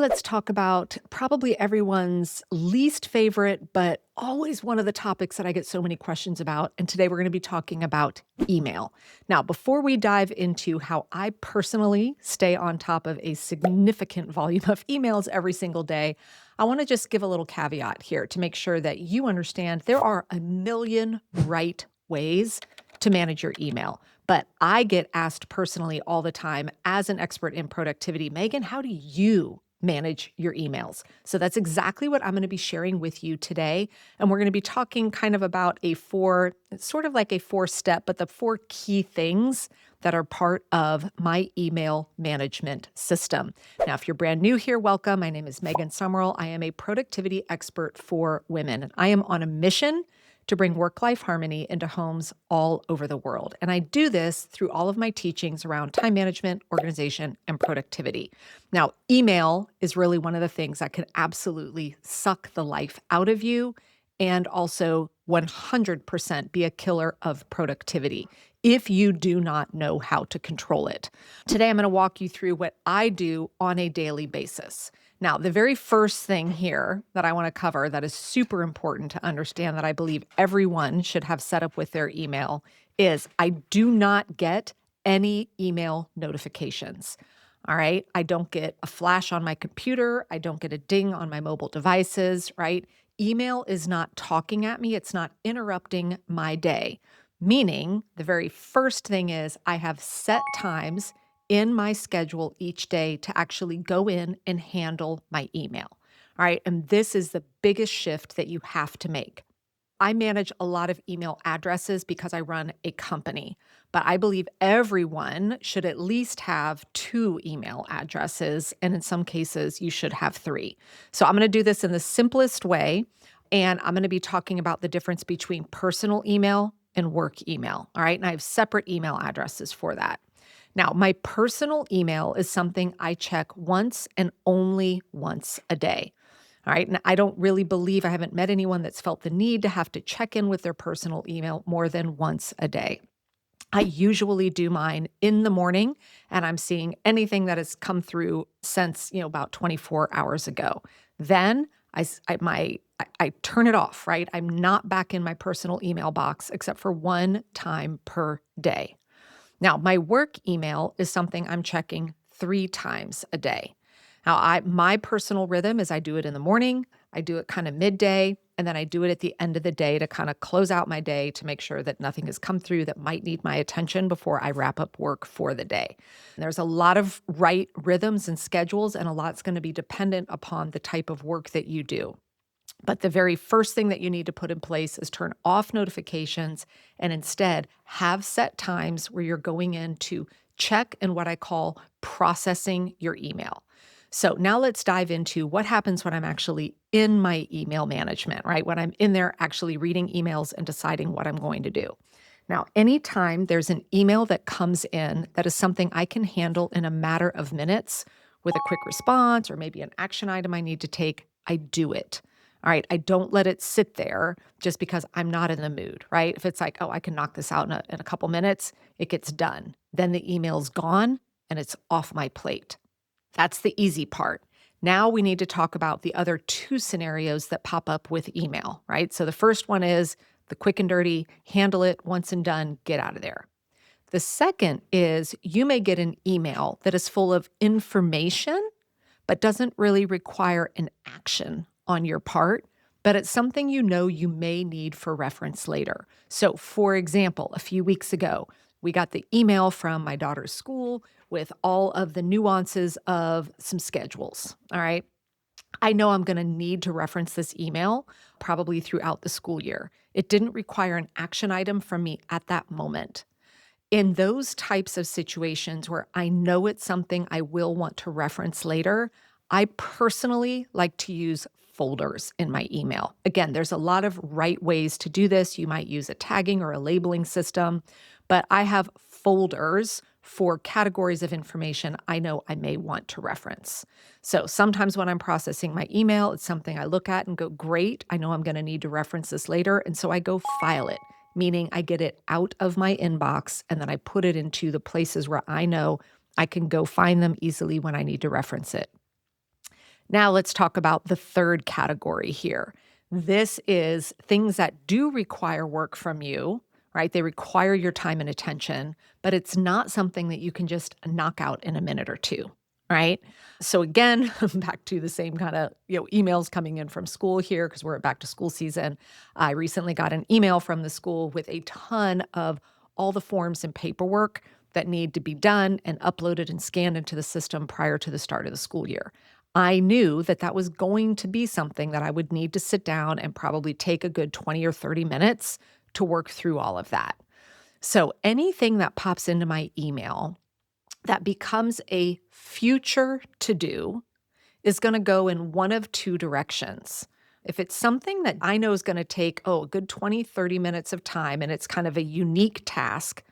Let's talk about probably everyone's least favorite, but always one of the topics that I get so many questions about. And today we're going to be talking about email. Now, before we dive into how I personally stay on top of a significant volume of emails every single day, I want to just give a little caveat here to make sure that you understand there are a million right ways to manage your email. But I get asked personally all the time as an expert in productivity, Megan, how do you manage your emails? So that's exactly what I'm going to be sharing with you today. And we're going to be talking kind of about it's sort of like a four step, but the four key things that are part of my email management system. Now, if you're brand new here, welcome. My name is Megan Sumrell. I am a productivity expert for women. And I am on a mission to bring work-life harmony into homes all over the world. And I do this through all of my teachings around time management, organization, and productivity. Now, email is really one of the things that can absolutely suck the life out of you and also 100% be a killer of productivity if you do not know how to control it. Today, I'm going to walk you through what I do on a daily basis. Now, the very first thing here that I want to cover that is super important to understand that I believe everyone should have set up with their email is I do not get any email notifications. All right. I don't get a flash on my computer. I don't get a ding on my mobile devices, right? Email is not talking at me. It's not interrupting my day. Meaning, the very first thing is I have set times in my schedule each day to actually go in and handle my email. All right. And this is the biggest shift that you have to make. I manage a lot of email addresses because I run a company, but I believe everyone should at least have two email addresses. And in some cases, you should have three. So I'm going to do this in the simplest way. And I'm going to be talking about the difference between personal email and work email. All right. And I have separate email addresses for that. Now, my personal email is something I check once and only once a day. All right. And I don't really believe I haven't met anyone that's felt the need to have to check in with their personal email more than once a day. I usually do mine in the morning and I'm seeing anything that has come through since, about 24 hours ago. Then I turn it off, right? I'm not back in my personal email box except for one time per day. Now, my work email is something I'm checking 3 times a day. Now, my personal rhythm is I do it in the morning, I do it kind of midday, and then I do it at the end of the day to kind of close out my day to make sure that nothing has come through that might need my attention before I wrap up work for the day. And there's a lot of right rhythms and schedules, and a lot's going to be dependent upon the type of work that you do. But the very first thing that you need to put in place is turn off notifications and instead have set times where you're going in to check and what I call processing your email. So now let's dive into what happens when I'm actually in my email management, right? When I'm in there actually reading emails and deciding what I'm going to do. Now, anytime there's an email that comes in that is something I can handle in a matter of minutes with a quick response or maybe an action item I need to take, I do it. All right. I don't let it sit there just because I'm not in the mood, right? If it's like, oh, I can knock this out in a couple minutes, it gets done. Then the email's gone and it's off my plate. That's the easy part. Now we need to talk about the other two scenarios that pop up with email, right? So the first one is the quick and dirty, handle it once and done, get out of there. The second is you may get an email that is full of information, but doesn't really require an action on your part, but it's something you may need for reference later. So, for example, a few weeks ago, we got the email from my daughter's school with all of the nuances of some schedules. All right. I know I'm going to need to reference this email probably throughout the school year. It didn't require an action item from me at that moment. In those types of situations where I know it's something I will want to reference later, I personally like to use folders in my email. Again, there's a lot of right ways to do this. You might use a tagging or a labeling system, but I have folders for categories of information I know I may want to reference. So sometimes when I'm processing my email, it's something I look at and go, great, I know I'm going to need to reference this later. And so I go file it, meaning I get it out of my inbox and then I put it into the places where I know I can go find them easily when I need to reference it. Now let's talk about the third category here. This is things that do require work from you, right? They require your time and attention, but it's not something that you can just knock out in a minute or two, right? So again, back to the same kind of, emails coming in from school here because we're at back to school season. I recently got an email from the school with a ton of all the forms and paperwork that need to be done and uploaded and scanned into the system prior to the start of the school year. I knew that that was going to be something that I would need to sit down and probably take a good 20 or 30 minutes to work through all of that. So anything that pops into my email that becomes a future to do is going to go in one of two directions. If it's something that I know is going to take, a good 20, 30 minutes of time, and it's kind of a unique task,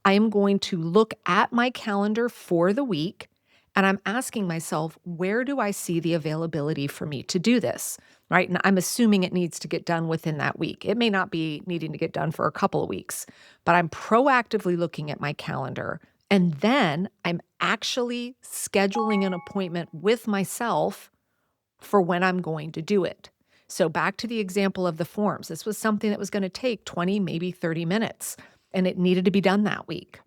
I am going to look at my calendar for the week and I'm asking myself, where do I see the availability for me to do this? Right. And I'm assuming it needs to get done within that week. It may not be needing to get done for a couple of weeks, but I'm proactively looking at my calendar. And then I'm actually scheduling an appointment with myself for when I'm going to do it. So back to the example of the forms. This was something that was going to take 20, maybe 30 minutes, and it needed to be done that week.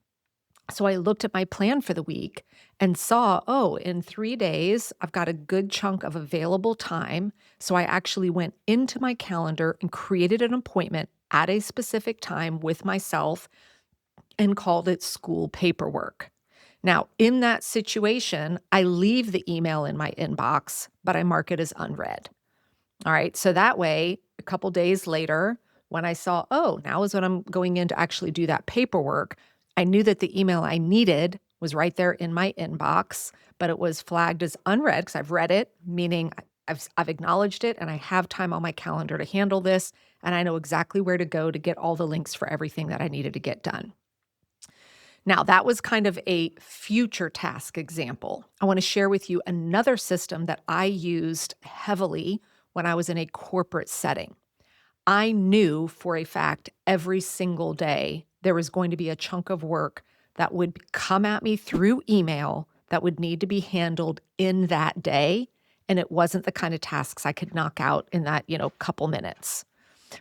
So I looked at my plan for the week and saw, in 3 days, I've got a good chunk of available time. So I actually went into my calendar and created an appointment at a specific time with myself and called it school paperwork. Now, in that situation, I leave the email in my inbox, but I mark it as unread. All right. So that way, a couple days later, when I saw, now is when I'm going in to actually do that paperwork, I knew that the email I needed was right there in my inbox, but it was flagged as unread because I've read it, meaning I've acknowledged it and I have time on my calendar to handle this. And I know exactly where to go to get all the links for everything that I needed to get done. Now, that was kind of a future task example. I want to share with you another system that I used heavily when I was in a corporate setting. I knew for a fact every single day there was going to be a chunk of work that would come at me through email that would need to be handled in that day. And it wasn't the kind of tasks I could knock out in that, couple minutes.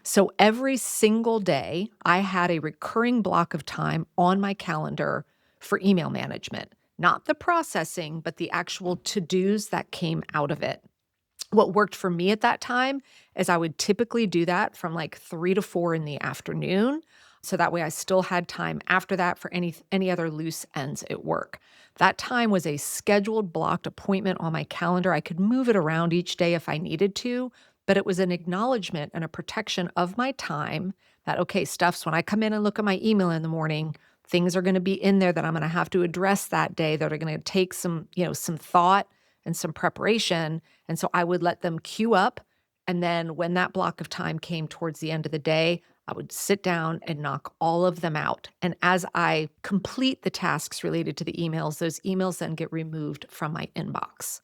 So every single day, I had a recurring block of time on my calendar for email management, not the processing, but the actual to-dos that came out of it. What worked for me at that time is I would typically do that from like 3 to 4 in the afternoon. So that way I still had time after that for any other loose ends at work. That time was a scheduled blocked appointment on my calendar. I could move it around each day if I needed to, but it was an acknowledgement and a protection of my time that, okay, Stuffs, when I come in and look at my email in the morning, things are going to be in there that I'm going to have to address that day that are going to take some thought and some preparation. And so I would let them queue up. And then when that block of time came towards the end of the day, I would sit down and knock all of them out. And as I complete the tasks related to the emails, those emails then get removed from my inbox.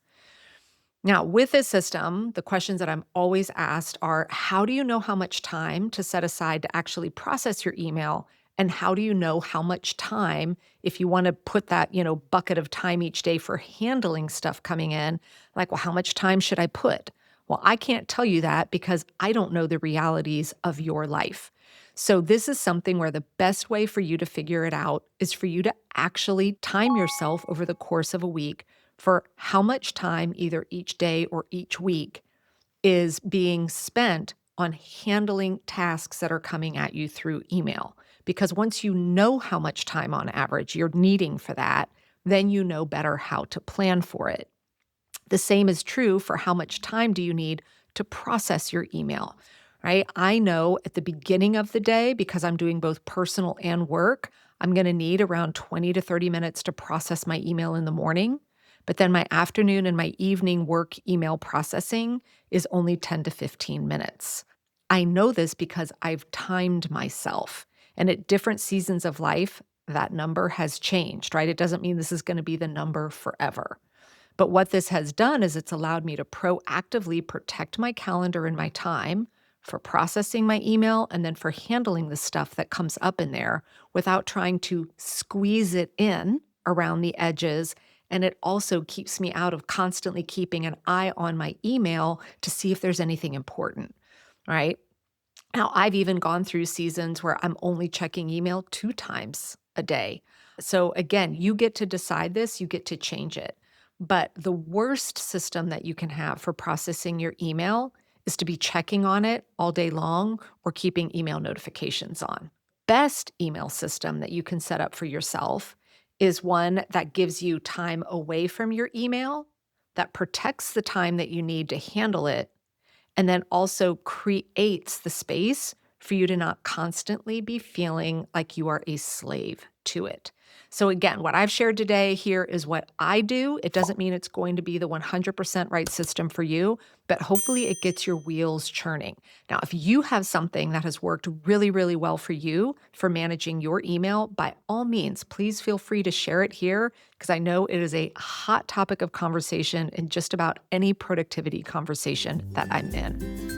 Now, with this system, the questions that I'm always asked are, how do you know how much time to set aside to actually process your email? And how do you know how much time, if you want to put that, bucket of time each day for handling stuff coming in, like, well, how much time should I put? Well, I can't tell you that because I don't know the realities of your life. So this is something where the best way for you to figure it out is for you to actually time yourself over the course of a week for how much time either each day or each week is being spent on handling tasks that are coming at you through email. Because once you know how much time on average you're needing for that, then you know better how to plan for it. The same is true for how much time do you need to process your email, right? I know at the beginning of the day, because I'm doing both personal and work, I'm going to need around 20 to 30 minutes to process my email in the morning. But then my afternoon and my evening work email processing is only 10 to 15 minutes. I know this because I've timed myself. And at different seasons of life, that number has changed, right? It doesn't mean this is going to be the number forever. But what this has done is it's allowed me to proactively protect my calendar and my time for processing my email and then for handling the stuff that comes up in there without trying to squeeze it in around the edges And it also keeps me out of constantly keeping an eye on my email to see if there's anything important, right? Now, I've even gone through seasons where I'm only checking email 2 times a day. So again, you get to decide this, you get to change it. But the worst system that you can have for processing your email is to be checking on it all day long or keeping email notifications on. Best email system that you can set up for yourself is one that gives you time away from your email, that protects the time that you need to handle it, and then also creates the space for you to not constantly be feeling like you are a slave to it. So, again, what I've shared today here is what I do. It doesn't mean it's going to be the 100% right system for you, but hopefully it gets your wheels churning. Now, if you have something that has worked really, really well for you for managing your email, by all means, please feel free to share it here because I know it is a hot topic of conversation in just about any productivity conversation that I'm in.